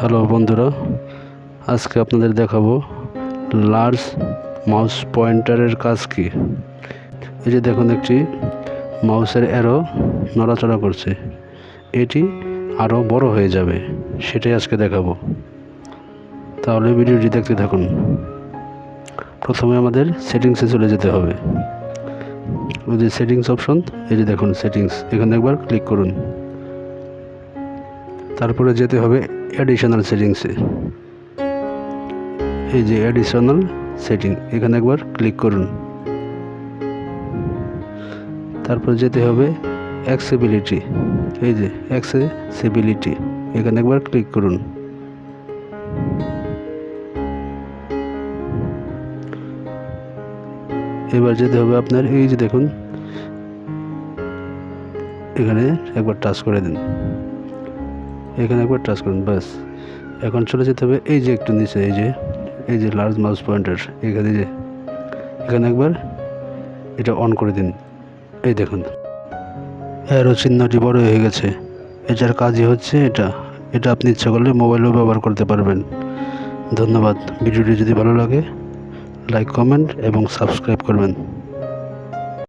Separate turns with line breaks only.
Hello বন্ধুরা, আজকে আপনাদের দেখাবো লার্জ মাউস পয়েন্টারের কাজ কি। এই যে দেখুন, একটি মাউসের অ্যারো নড়াচড়া করছে, এটি আরও বড় হয়ে যাবে, সেটাই আজকে দেখাবো। তাহলে ভিডিওটি দেখতে থাকুন। প্রথমে আমাদের সেটিংসে চলে যেতে হবে। ওই যে সেটিংস অপশন, এই যে দেখুন সেটিংস, এখানে একবার ক্লিক করুন। তারপরে যেতে হবে অ্যাডিশনাল সেটিংসে। এই যে অ্যাডিশনাল সেটিং, এখানে একবার ক্লিক করুন। তারপর যেতে হবে অ্যাক্সেসিবিলিটি, এই যে অ্যাক্সেসিবিলিটি, এখানে একবার ক্লিক করুন। এবার যেতে হবে আপনার, এই যে দেখুন এখানে একবার টাচ করে দিন, এখানে একবার টাচ করুন, ব্যাস। এখন চলে যেতে হবে এই যে একটু নিচে, এই যে লার্জ মাউস পয়েন্টার, এখানে একবার এটা অন করে দিন। এই দেখুন অ্যারো চিহ্নটি বড় হয়ে গেছে। এটার কাজই হচ্ছে এটা আপনি ইচ্ছা করলে মোবাইলেও ব্যবহার করতে পারবেন। ধন্যবাদ। ভিডিওটি যদি ভালো লাগে লাইক, কমেন্ট এবং সাবস্ক্রাইব করবেন।